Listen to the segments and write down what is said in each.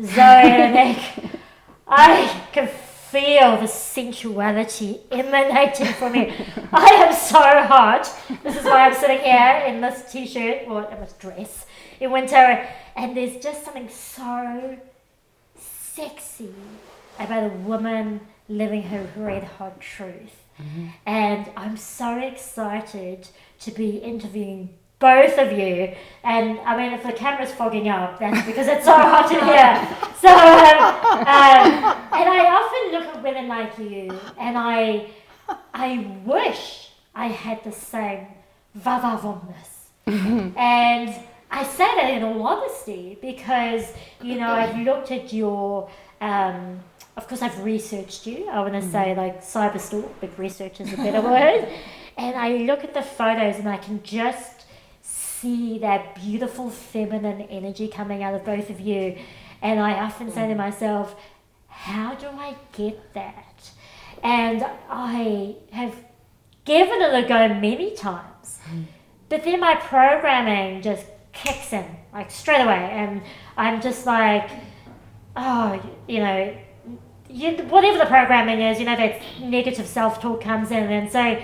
Zoe and Anick, I can feel the sensuality emanating from me. I am so hot. This is why I'm sitting here in this t-shirt, or in this dress, in winter, and there's just something so sexy about a woman living her red hot truth. And I'm so excited to be interviewing both of you. And I mean, if the camera's fogging up, that's because it's so hot in here. So, and I often look at women like you, and I wish I had the same vavavoomness. And I say that in all honesty because, you know, I've looked at your, of course I've researched you. I want to say like cyberstalk, but research is a better word. And I look at the photos and I can just see that beautiful feminine energy coming out of both of you. And I often say to myself, how do I get that? And I have given it a go many times. But then my programming just kicks in, like straight away. And I'm just like, oh, you know, whatever the programming is, you know, that negative self-talk comes in. And so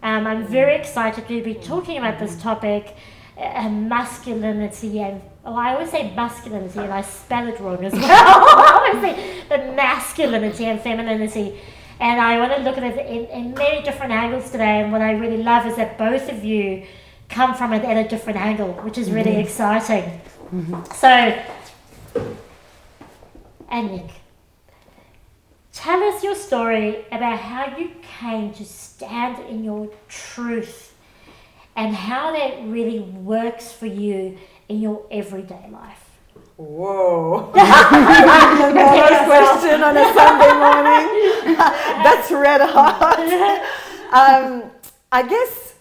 I'm very excited to be talking about this topic, masculinity, and I always say masculinity and I spell it wrong as well. I always say the masculinity and femininity, and I want to look at it in many different angles today. And what I really love is that both of you come from it at a different angle, which is really exciting. So, Anick, tell us your story about how you came to stand in your truth and how that really works for you in your everyday life. Whoa. Another question on a Sunday morning. That's red hot. I guess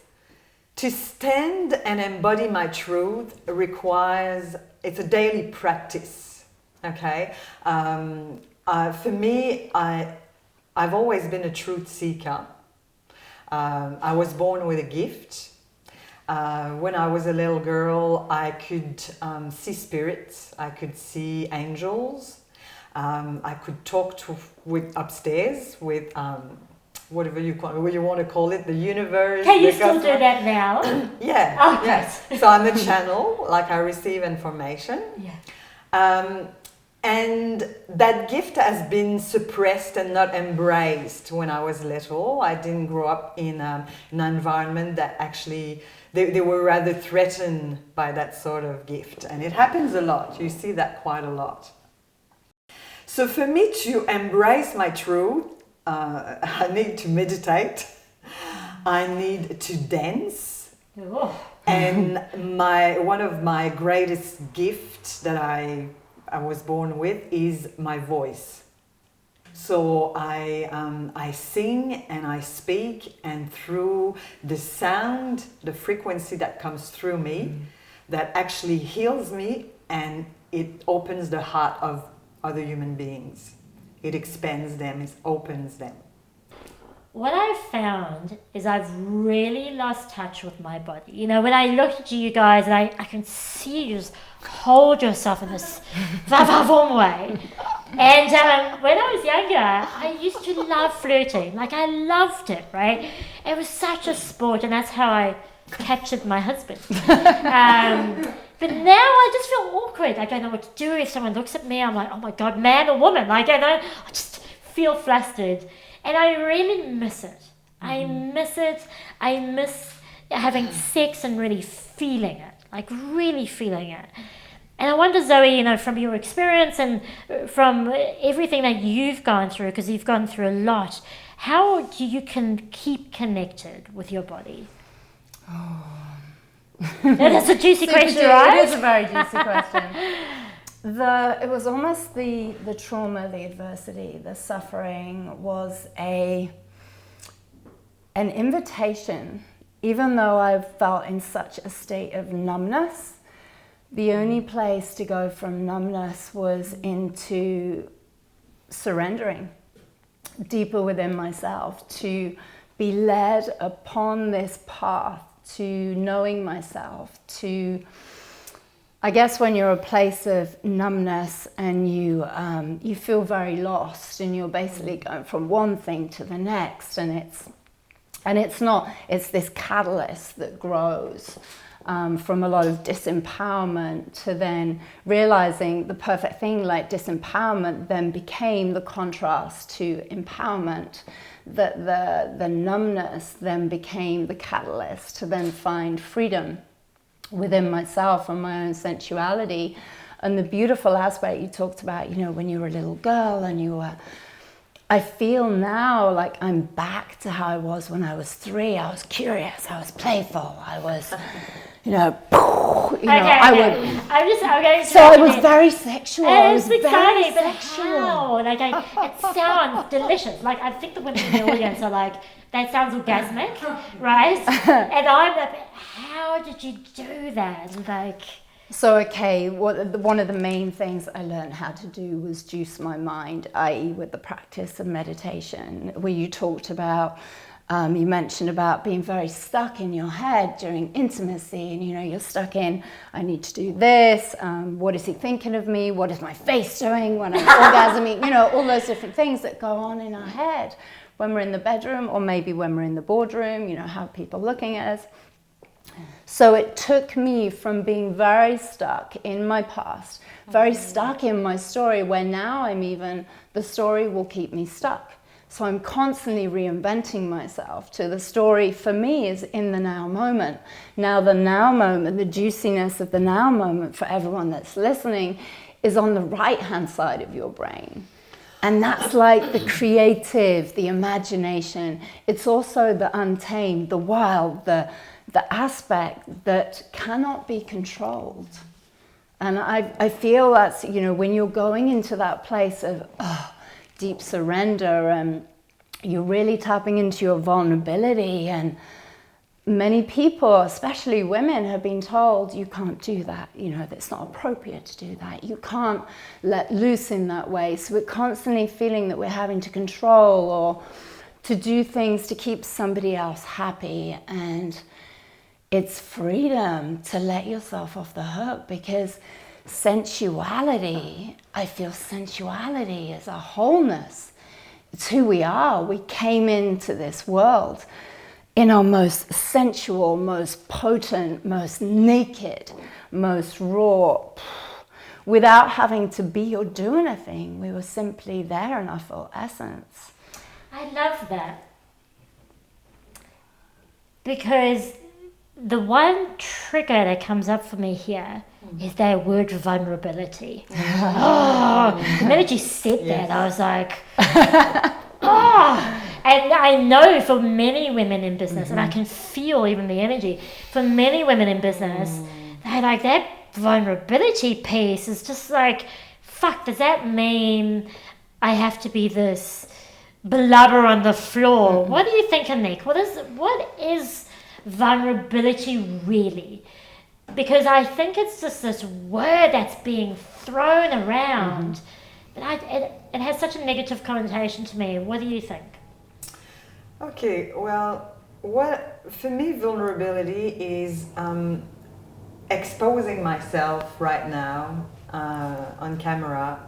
to stand and embody my truth requires, it's a daily practice. Okay. For me, I've always been a truth seeker. I was born with a gift. When I was a little girl, I could see spirits. I could see angels. I could talk with upstairs with whatever you want to call it, the universe. Can you still do that now? Yeah. Oh, Yes. So I'm a channel. Like I receive information. Yeah. And that gift has been suppressed and not embraced when I was little. I didn't grow up in an environment that actually, they were rather threatened by that sort of gift. And it happens a lot. You see that quite a lot. So for me to embrace my truth, I need to meditate. I need to dance. Oh. And one of my greatest gifts that I was born with is my voice. So I sing and I speak, and through the sound, the frequency that comes through me, that actually heals me, and it opens the heart of other human beings. It expands them, it opens them. What I've found is I've really lost touch with my body. You know, when I look at you guys, and I can see you just hold yourself in this vavavoom way. And when I was younger, I used to love flirting. Like, I loved it, right? It was such a sport, and that's how I captured my husband. But now I just feel awkward. I don't know what to do. If someone looks at me, I'm like, oh my God, man or woman? Like, I just feel flustered. And I really miss it. I miss it. I miss having sex and really feeling it, like really feeling it. And I wonder, Zoe, you know, from your experience and from everything that you've gone through, because you've gone through a lot, how do you can keep connected with your body? Oh. That's a juicy question, right? It is a very juicy question. It was almost the trauma, the adversity, the suffering was an invitation. Even though I felt in such a state of numbness, the only place to go from numbness was into surrendering deeper within myself, to be led upon this path to knowing myself, to I guess when you're a place of numbness and you feel very lost and you're basically going from one thing to the next, and it's this catalyst that grows from a lot of disempowerment to then realizing the perfect thing, like disempowerment then became the contrast to empowerment, that the numbness then became the catalyst to then find freedom within myself and my own sensuality. And the beautiful aspect you talked about, you know, when you were a little girl and you were, I feel now like I'm back to how I was when I was 3. I was curious, I was playful, I was, I'm getting so I was very sexual. I was exciting, but how? Like, it sounds delicious. Like, I think the women in the audience are like, that sounds orgasmic, right? And I'm like, how did you do that? And like, so okay, one of the main things I learned how to do was juice my mind, i.e. with the practice of meditation, where you talked about, you mentioned about being very stuck in your head during intimacy, and you're stuck in, I need to do this, what is he thinking of me, what is my face doing when I'm orgasming, all those different things that go on in our head when we're in the bedroom, or maybe when we're in the boardroom, how people looking at us. So it took me from being very stuck in my past, very stuck in my story, where now the story will keep me stuck. So I'm constantly reinventing myself to the story for me is in the now moment. Now the now moment, the juiciness of the now moment for everyone that's listening is on the right-hand side of your brain. And that's like the creative, the imagination. It's also the untamed, the wild, the aspect that cannot be controlled. And I feel that's, when you're going into that place of deep surrender, and you're really tapping into your vulnerability, and many people, especially women, have been told you can't do that, it's not appropriate to do that, you can't let loose in that way. So we're constantly feeling that we're having to control or to do things to keep somebody else happy. And it's freedom to let yourself off the hook, because sensuality, I feel sensuality is a wholeness. It's who we are. We came into this world in our most sensual, most potent, most naked, most raw, without having to be or do anything. We were simply there in our full essence. I love that. Because the one trigger that comes up for me here is that word vulnerability. The minute you said that, I was like, and I know for many women in business, and I can feel even the energy, for many women in business, they're like, that vulnerability piece is just like, fuck, does that mean I have to be this blubber on the floor? What do you think, Anick? What is vulnerability really? Because I think it's just this word that's being thrown around, but it has such a negative connotation to me. What do you think? Okay, well, for me, vulnerability is exposing myself right now on camera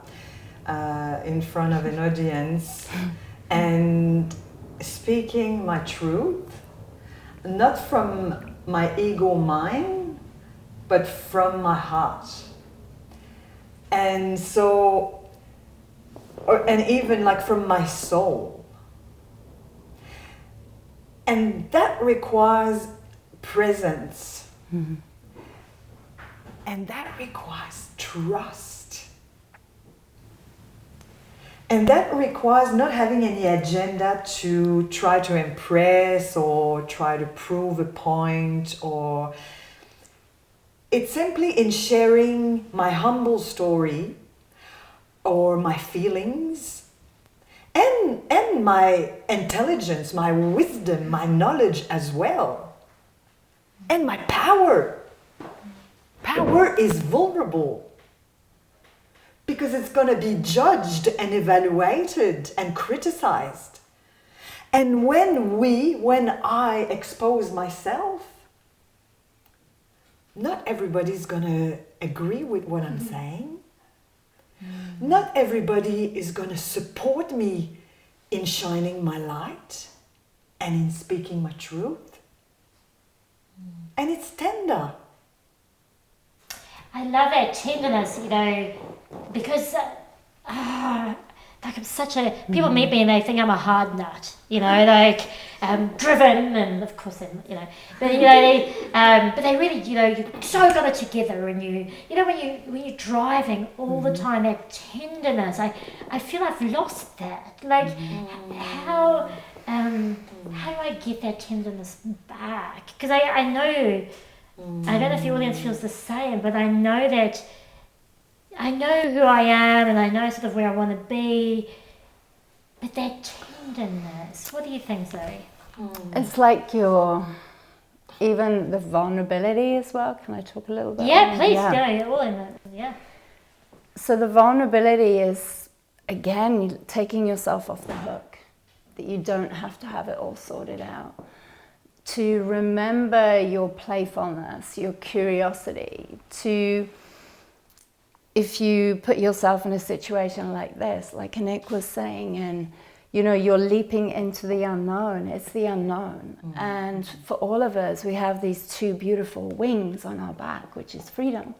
in front of an audience and speaking my truth, not from my ego mind, but from my heart. And so, and even like from my soul. And that requires presence. And that requires trust. And that requires not having any agenda to try to impress or try to prove a point, or it's simply in sharing my humble story or my feelings and my intelligence, my wisdom, my knowledge as well. And my power. Power is vulnerable because it's going to be judged and evaluated and criticized. And when I expose myself, not everybody's gonna agree with what I'm saying. Not everybody is gonna support me in shining my light and in speaking my truth. And it's tender. I love that tenderness, you know, because like I'm such a, people meet me and they think I'm a hard nut, you know, like driven, and of course I'm, you know, but you know, but they really, you know, you so got it together, and you know, when you're driving all the time, that tenderness, I feel I've lost that. Like how do I get that tenderness back? Because I know. I don't know if the audience feels the same, but I know that I know who I am, and I know sort of where I want to be. But that tenderness, what do you think, Zoe? It's like even the vulnerability as well. Can I talk a little bit? Yeah, please, go all in it. Yeah. So the vulnerability is, again, taking yourself off the hook, that you don't have to have it all sorted out. To remember your playfulness, your curiosity, if you put yourself in a situation like this, like Anick was saying, and you know, you're leaping into the unknown, it's the unknown. And for all of us, we have these two beautiful wings on our back, which is freedom,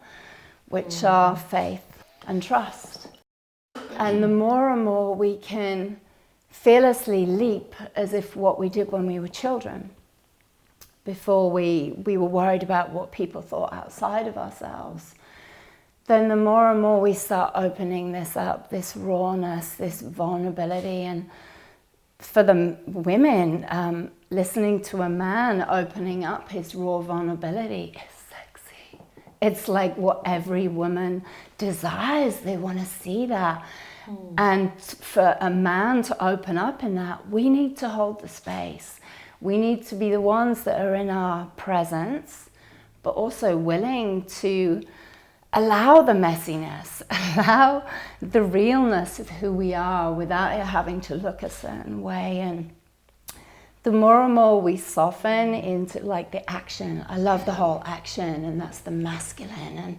which are faith and trust. And the more and more we can fearlessly leap as if what we did when we were children, before we were worried about what people thought outside of ourselves, then the more and more we start opening this up, this rawness, this vulnerability. And for the women, listening to a man opening up his raw vulnerability is sexy. It's like what every woman desires. They want to see that. And for a man to open up in that, we need to hold the space. We need to be the ones that are in our presence, but also willing to allow the messiness, allow the realness of who we are without it having to look a certain way. And the more and more we soften into like the action, I love the whole action, and that's the masculine. And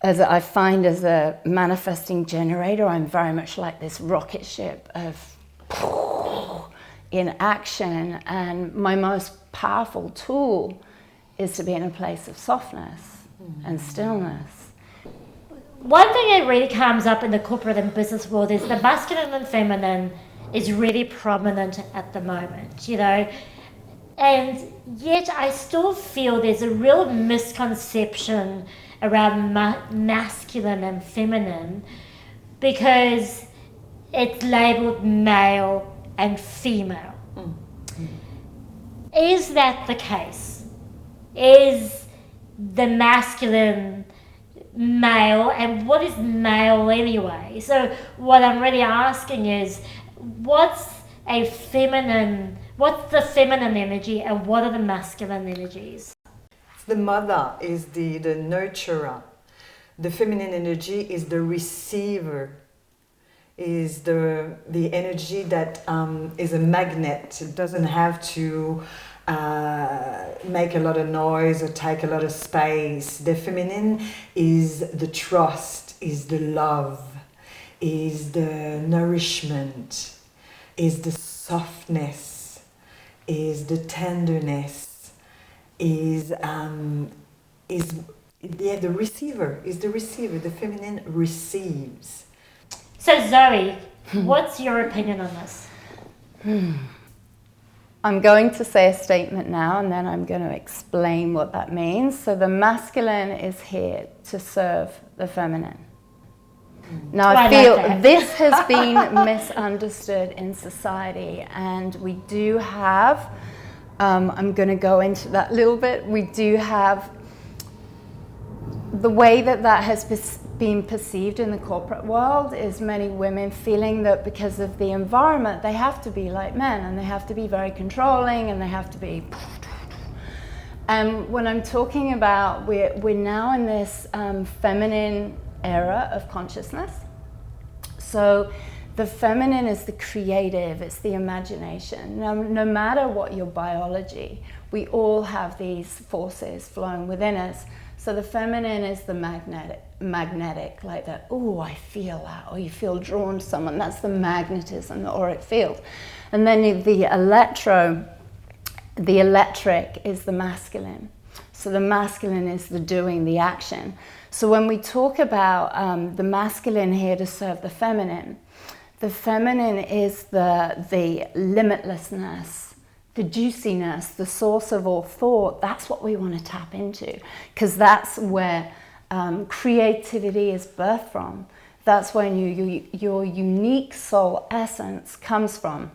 as I find as a manifesting generator, I'm very much like this rocket ship of in action, and my most powerful tool is to be in a place of softness and stillness. One thing that really comes up in the corporate and business world is the masculine and feminine is really prominent at the moment, you know, and yet I still feel there's a real misconception around masculine and feminine because it's labeled male and female. Is that the case? Is the masculine male, and what is male anyway? So what I'm really asking is, what's the feminine energy and what are the masculine energies? The mother is the nurturer. The feminine energy is the receiver, is the energy that is a magnet. It doesn't have to make a lot of noise or take a lot of space. The feminine is the trust, is the love, is the nourishment, is the softness, is the tenderness, is the receiver, is the receiver. The feminine receives. So Zoe, what's your opinion on this? I'm going to say a statement now, and then I'm going to explain what that means. So the masculine is here to serve the feminine. Now I feel this has been misunderstood in society, and we do have, I'm going to go into that a little bit, we do have the way that has been perceived in the corporate world is many women feeling that because of the environment they have to be like men, and they have to be very controlling, and they have to be. And when I'm talking about we're now in this feminine era of consciousness, so The feminine is the creative, it's the imagination. No matter what your biology, we all have these forces flowing within us. So the feminine is the magnetic, like that, oh, I feel that, or you feel drawn to someone. That's the magnetism, the auric field. And then the electric is the masculine. So the masculine is the doing, the action. So when we talk about the masculine here to serve the feminine is the limitlessness, the juiciness, the source of all thought. That's what we want to tap into, because that's where creativity is birthed from. That's when your unique soul essence comes from.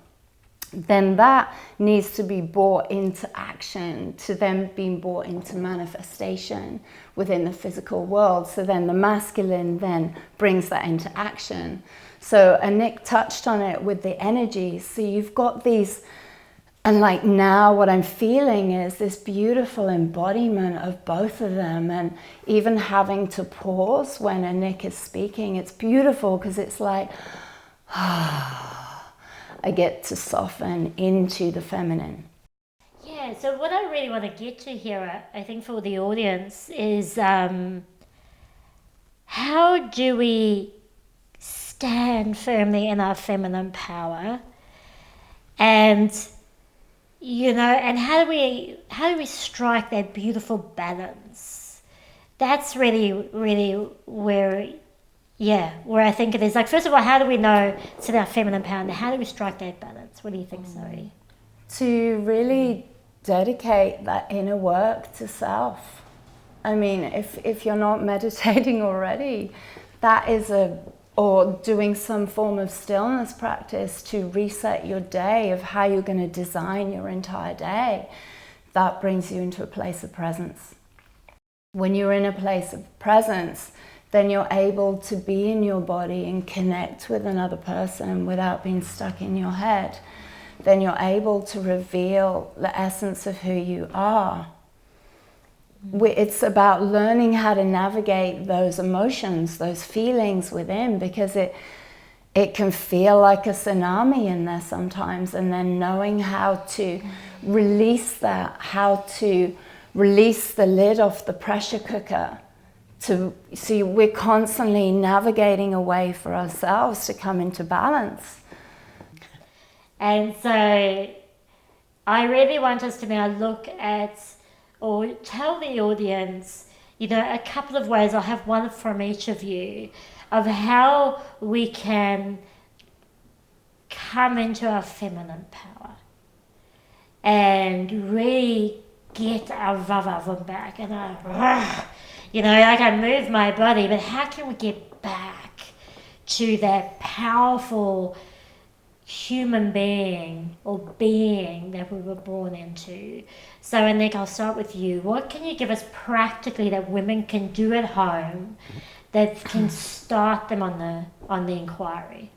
Then that needs to be brought into action, to then being brought into manifestation within the physical world. So then the masculine then brings that into action. So Anick touched on it with the energies. So you've got these, and like now what I'm feeling is this beautiful embodiment of both of them, and even having to pause when Anick is speaking, it's beautiful because it's like, I get to soften into the feminine. Yeah, so what I really want to get to here, I think for the audience, is how do we stand firmly in our feminine power, and and how do we strike that beautiful balance? That's really where I think it is. Like, first of all, how do we know it's in our feminine power, and how do we strike that balance? What do you think, Zoe? To really dedicate that inner work to self. I mean, if you're not meditating already, that is or doing some form of stillness practice to reset your day of how you're going to design your entire day, that brings you into a place of presence. When you're in a place of presence, then you're able to be in your body and connect with another person without being stuck in your head. Then you're able to reveal the essence of who you are. It's about learning how to navigate those emotions, those feelings within, because it can feel like a tsunami in there sometimes, and then knowing how to release that, how to release the lid off the pressure cooker. So we're constantly navigating a way for ourselves to come into balance. And so I really want us to now look at, or tell the audience, a couple of ways. I'll have one from each of you, of how we can come into our feminine power and really get our vavavoom back, and I move my body, but how can we get back to that powerful human being or being that we were born into? So Anick, I'll start with you. What can you give us practically that women can do at home that can start them on the inquiry?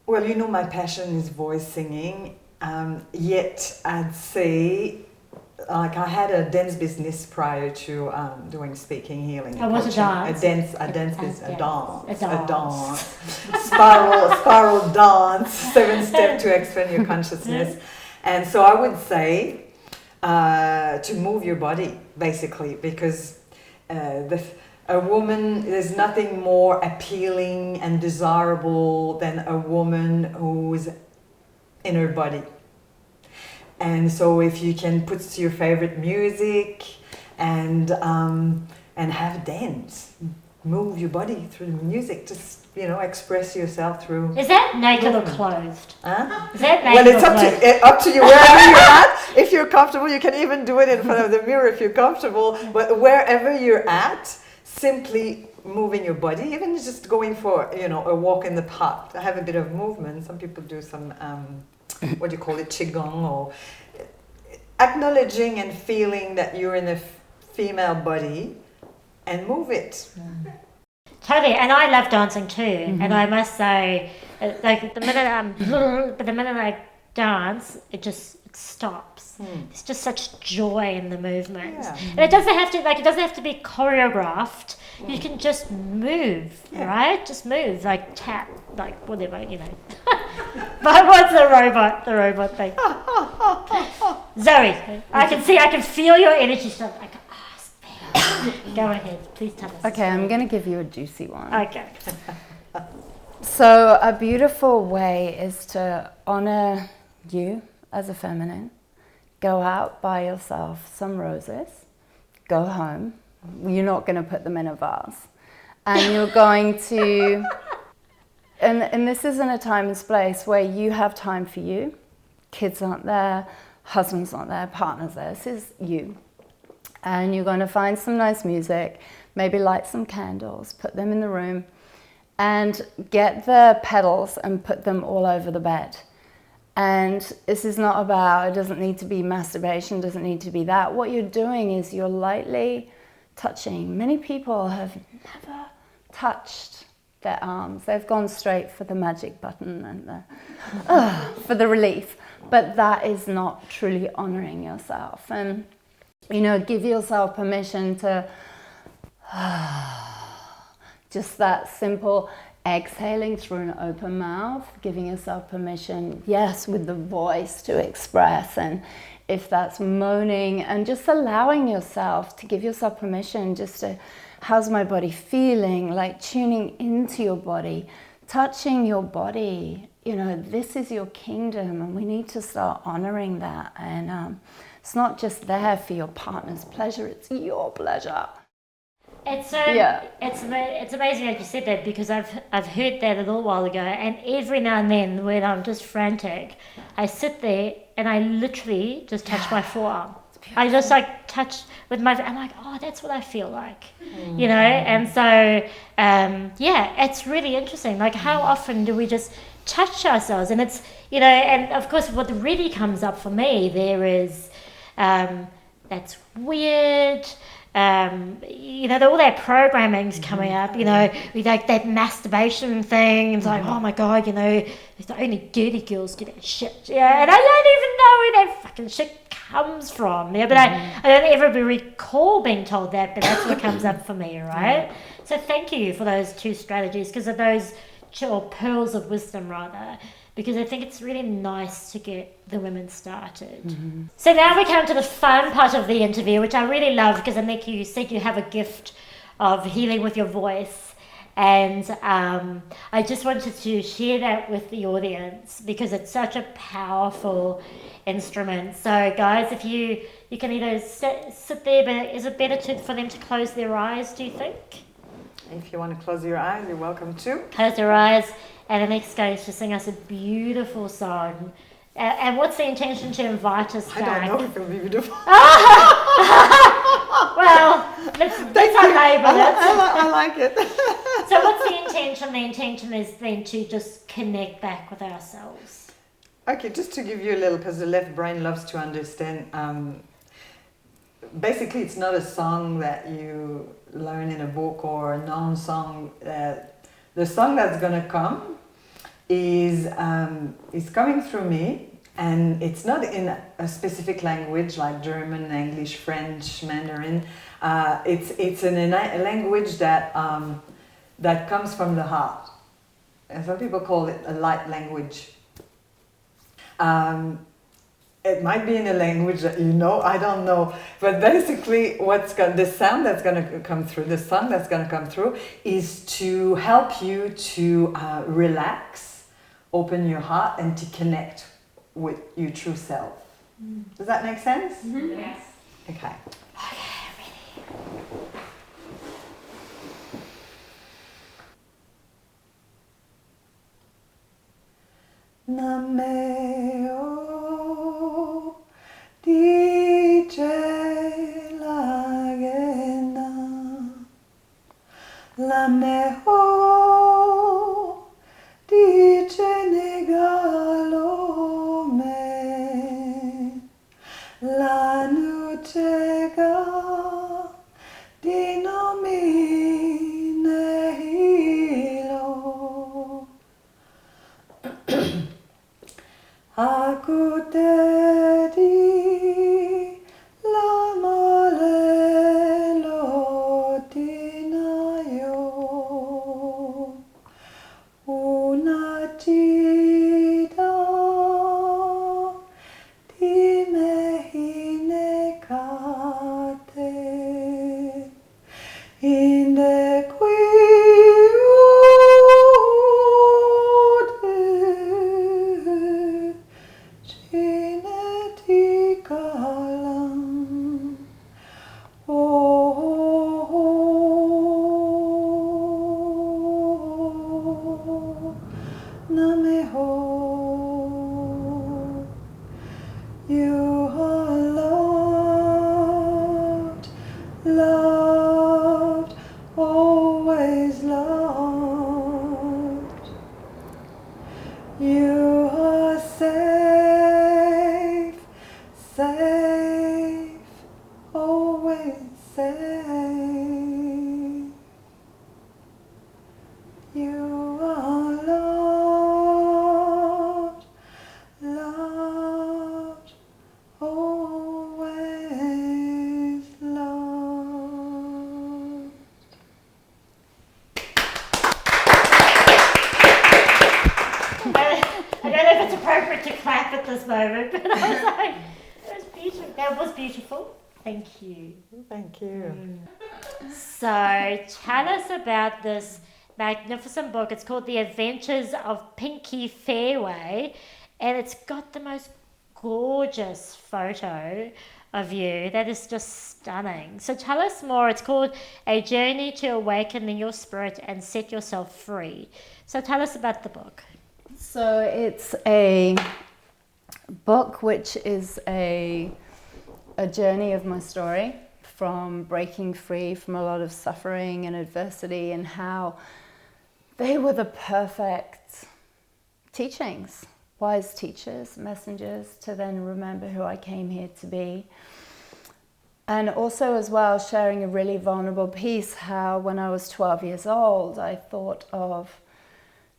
Well, my passion is voice singing, yet I'd say, like, I had a dance business prior to doing speaking, healing. Oh, what's a dance? A dance. Spiral dance, 7-step to expand your consciousness. And so I would say to move your body, basically, because a woman, there's nothing more appealing and desirable than a woman who's in her body. And so if you can put your favorite music and have a dance, move your body through the music, just express yourself through. Is that naked or clothed? Huh? Is that naked? Well, it's up to you wherever you're at. If you're comfortable, you can even do it in front of the mirror if you're comfortable. But wherever you're at, simply moving your body, even just going for a walk in the park, have a bit of movement. Some people do some qigong, or acknowledging and feeling that you're in a female body and move it. Totally, and I love dancing too. And I must say, like the minute I dance, it's stops. There's just such joy in the movement. Yeah. And it doesn't have to be choreographed. You can just move, right? Just move, like tap, like whatever, you know. But what's the robot thing? Zoe, I can feel your energy. So I can ask. Go ahead, please tell us. Okay, I'm going to give you a juicy one. Okay. So a beautiful way is to honor you as a feminine. Go out, buy yourself some roses, go home. You're not going to put them in a vase. And you're going to, and this isn't a time and space where you have time for you. Kids aren't there, husband's not there, partner's there. This is you. And you're going to find some nice music, maybe light some candles, put them in the room, and get the petals and put them all over the bed. And this is not about, it doesn't need to be masturbation, doesn't need to be that. What you're doing is you're lightly touching. Many people have never touched their arms. They've gone straight for the magic button and for the relief. But that is not truly honoring yourself. And, you know, give yourself permission to just that simple exhaling through an open mouth, giving yourself permission, yes, with the voice to express, and if that's moaning, and just allowing yourself to give yourself permission just to, how's my body feeling, like tuning into your body, touching your body. You know, this is your kingdom, and we need to start honoring that. And it's not just there for your partner's pleasure, it's your pleasure. It's amazing that you said that, because I've heard that a little while ago, and every now and then when I'm just frantic, I sit there and I literally just touch my forearm. I just like touch with my, I'm like, oh, that's what I feel like, you know. And so it's really interesting. Like, how often do we just touch ourselves? And it's, you know, and of course what really comes up for me there is that's weird. You know, all that programming's coming up, you know, with like that masturbation thing. It's like, oh my God, you know, it's the only dirty girls get that shit. Yeah, and I don't even know where that fucking shit comes from. Yeah, but I don't ever recall being told that, but that's what comes up for me, right? So thank you for those two strategies, because of those, or pearls of wisdom rather, because I think it's really nice to get the women started. So now we come to the fun part of the interview, which I really love, because Anick, you said you have a gift of healing with your voice, and I just wanted to share that with the audience, because it's such a powerful instrument. So guys, if you can either sit there, but is it better for them to close their eyes, do you think? If you want to close your eyes, you're welcome to. Close your eyes. And Anick's going to sing us a beautiful song. And what's the intention to invite us back? I don't know if it'll be beautiful. Well, let's label it. I like it. So what's the intention? The intention is then to just connect back with ourselves. Okay, just to give you a little, because the left brain loves to understand. Basically, it's not a song that you learn in a book or a known song. The song that's going to come is coming through me, and it's not in a specific language like German, English, French, Mandarin. It's in a language that comes from the heart. And some people call it a light language. It might be in a language that you know, I don't know. But basically, the sound that's going to come through, the song that's going to come through, is to help you to relax, open your heart, and to connect with your true self. Does that make sense? Mm-hmm. Yes. Okay. Okay, ready. Nameo DJ Lagena Lameo DJ Negalome La Nutega Dinomine Hilo Aku te loved, always loved. I don't know if it's appropriate to clap at this moment, but I was like, it was beautiful. That was beautiful. Thank you. Thank you. So tell us about this magnificent book. It's called The Adventures of Pinky Fairway, and it's got the most gorgeous photo of you that is just stunning. So tell us more. It's called A Journey to Awaken Your Spirit and Set Yourself Free. So tell us about the book. So it's a book which is a journey of my story, from breaking free from a lot of suffering and adversity, and how they were the perfect teachings, wise teachers, messengers, to then remember who I came here to be. And also as well, sharing a really vulnerable piece, how when I was 12 years old, I thought of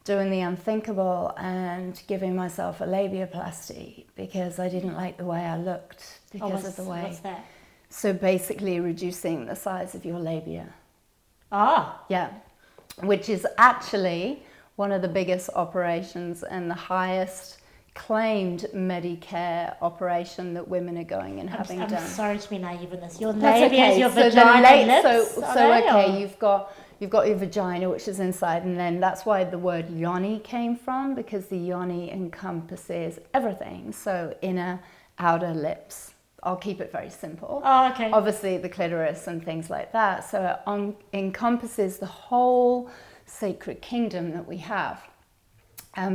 doing the unthinkable and giving myself a labiaplasty because I didn't like the way I looked because of the way. What's that? So basically reducing the size of your labia. Ah. Yeah, which is actually one of the biggest operations and the highest claimed Medicare operation that women are going and having I'm done. sorry to be naive in this. Your That's labia is okay. your So vagina lips. You've got your vagina, which is inside, and then that's why the word yoni came from, because the yoni encompasses everything. So inner, outer lips. I'll keep it very simple. Oh, okay. Obviously the clitoris and things like that. So it encompasses the whole sacred kingdom that we have.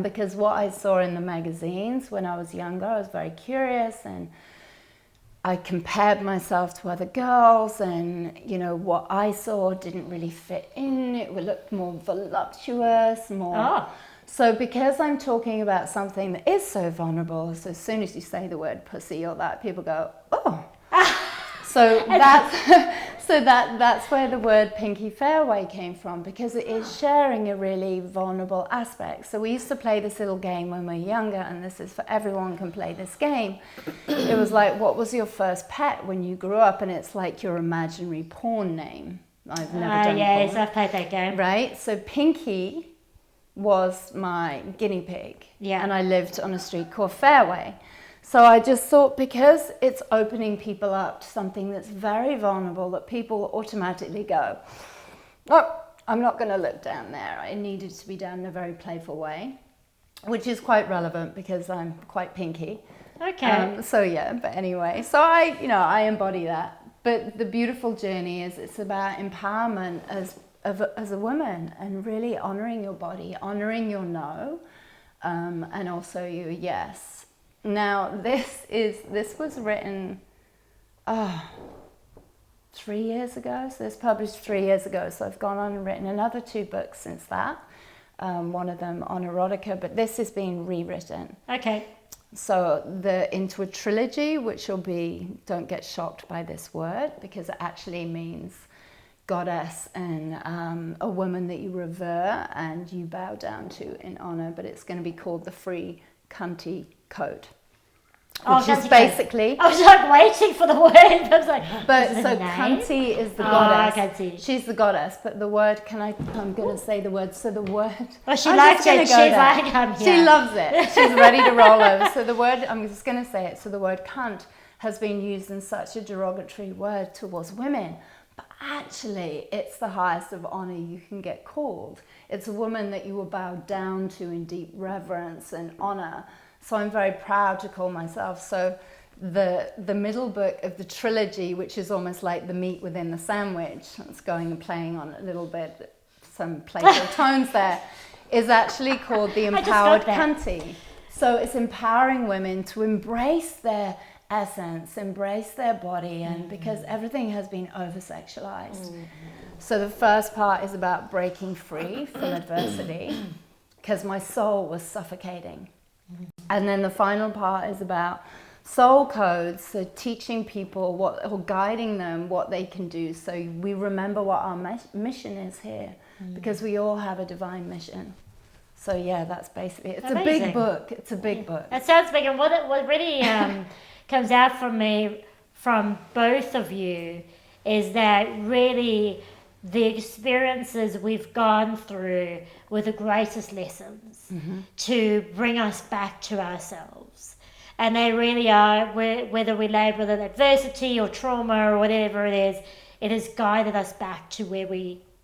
Because what I saw in the magazines when I was younger, I was very curious, and I compared myself to other girls, and what I saw didn't really fit in. It looked more voluptuous, more. Oh. So because I'm talking about something that is so vulnerable, so as soon as you say the word pussy or that, people go, oh. So that's where the word Pinky Fairway came from, because it is sharing a really vulnerable aspect. So we used to play this little game when we were younger, and this is for everyone can play this game. It was like, what was your first pet when you grew up? And it's like your imaginary porn name. I've never done Yes, porn. I've played that game. Right? So Pinky was my guinea pig. Yeah. And I lived on a street called Fairway. So I just thought, because it's opening people up to something that's very vulnerable, that people automatically go, oh, I'm not going to look down there. I needed to be done in a very playful way, which is quite relevant because I'm quite pinky. Okay. So yeah, but anyway, so I embody that. But the beautiful journey is it's about empowerment as a woman, and really honoring your body, honoring your no, and also your yes. Now, this was written 3 years ago, so it's published 3 years ago, so I've gone on and written another 2 books since that, one of them on erotica, but this is being rewritten. Okay. So into a trilogy, which will be, don't get shocked by this word, because it actually means goddess and a woman that you revere and you bow down to in honor, but it's going to be called the Free Cunty Code, which is basically. I was like waiting for the word. I was like, but so Cunty is the goddess. I can see. She's the goddess, but the word. I'm going to say the word. So the word. Oh, she likes it. She's like, I'm here. She loves it. She's ready to roll over. So the word. I'm just going to say it. So the word cunt has been used in such a derogatory word towards women. But actually, it's the highest of honor you can get called. It's a woman that you will bow down to in deep reverence and honor. So I'm very proud to call myself. So the middle book of the trilogy, which is almost like the meat within the sandwich, it's going and playing on a little bit, some playful tones there, is actually called The Empowered Cunty. So it's empowering women to embrace their essence, embrace their body, and because everything has been over-sexualized. So the first part is about breaking free from adversity, because my soul was suffocating. And then the final part is about soul codes, so teaching people or guiding them what they can do, so we remember what our mission is here, because we all have a divine mission. So yeah, that's basically it's Amazing. a big book. It's a big book. It sounds big, and what really comes out from me, from both of you, is that really the experiences we've gone through were the greatest lessons to bring us back to ourselves. And they really are, whether we label it adversity or trauma or whatever it has guided us back to where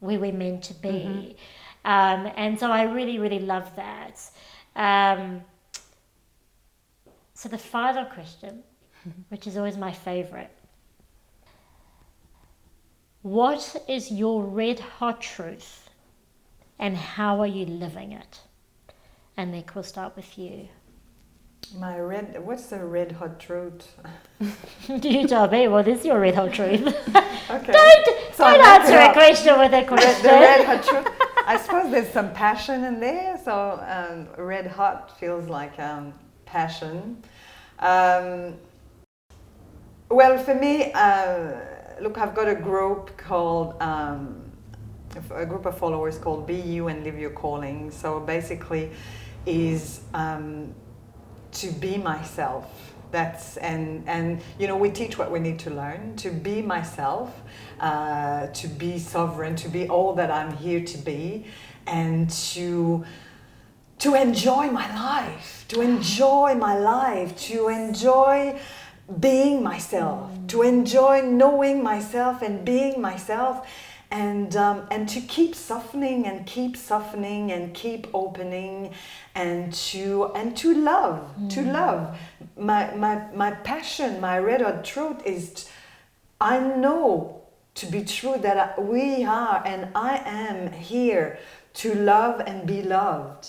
we're meant to be. And so I really, really love that. So the final question, which is always my favorite. What is your red hot truth and how are you living it? And Nick, we'll start with you. What's the red hot truth? You tell me, what is your red hot truth? Okay. Don't answer a question with a question. The red hot truth. I suppose there's some passion in there. So red hot feels like passion. Well, for me, look, I've got a group called, a group of followers called Be You and Live Your Calling. So basically is to be myself. And you know, we teach what we need to learn, to be myself, to be sovereign, to be all that I'm here to be, and to enjoy my life, to enjoy being myself, to enjoy knowing myself and being myself, and to keep softening and keep opening, and to love, My passion, my red hot truth is, I know to be true that we are and I am here to love and be loved.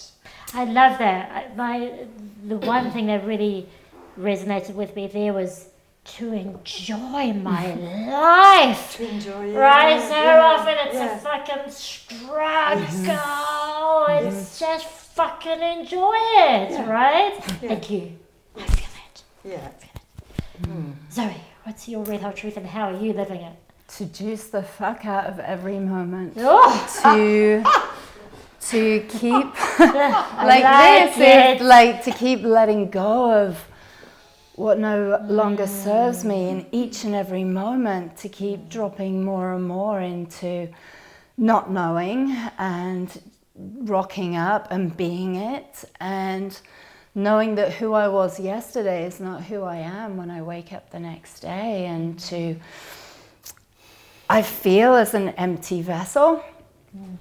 I love that. The one thing that really resonated with me there was to enjoy my life. To enjoy it. Right? So often it's a fucking struggle. It's just fucking enjoy it, right? Yeah. Thank you. I feel it. Yeah. Zoe, what's your red hot truth and how are you living it? To juice the fuck out of every moment. Oh. To keep it. like to keep letting go of what no longer serves me in each and every moment, to keep dropping more and more into not knowing and rocking up and being it, and knowing that who I was yesterday is not who I am when I wake up the next day, and I feel as an empty vessel. And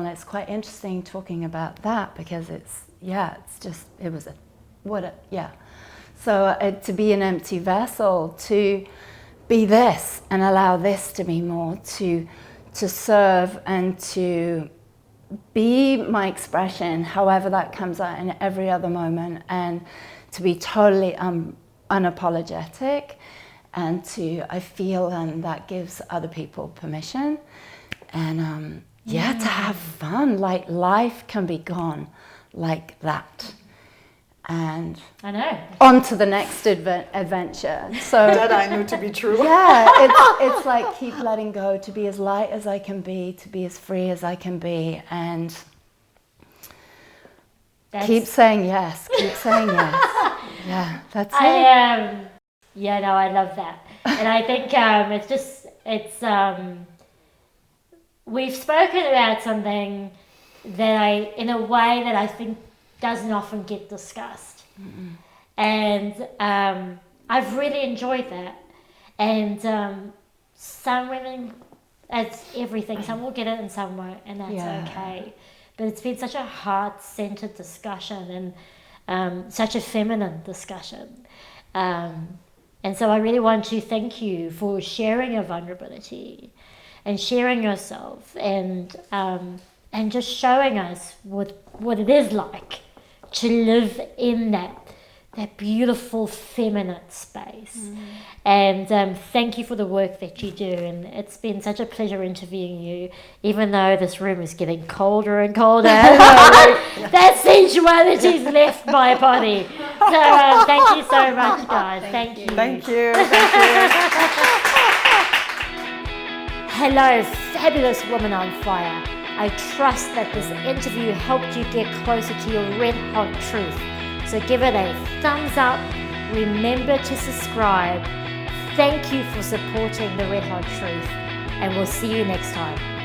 it's quite interesting talking about that because So to be an empty vessel, to be this and allow this to be more, to serve and to be my expression, however that comes out in every other moment, and to be totally unapologetic, and I feel that gives other people permission. And to have fun, like life can be gone like that. And I know. on to the next adventure. So That I know to be true. yeah, it's like keep letting go, to be as light as I can be, to be as free as I can be, and keep saying yes. Yeah, that's it. I love that. And I think we've spoken about something that in a way that I think doesn't often get discussed. And I've really enjoyed that. And some women, it's everything. Some will get it and some won't, and that's okay. But it's been such a heart-centered discussion and such a feminine discussion. And so I really want to thank you for sharing your vulnerability and sharing yourself and just showing us what it is like to live in that beautiful feminine space. And thank you for the work that you do, and it's been such a pleasure interviewing you, even though this room is getting colder and colder. That sensuality's left my body. So thank you so much, guys. Thank you. Thank you. Hello, fabulous woman on fire. I trust that this interview helped you get closer to your red hot truth. So give it a thumbs up. Remember to subscribe. Thank you for supporting the Red Hot Truth, and we'll see you next time.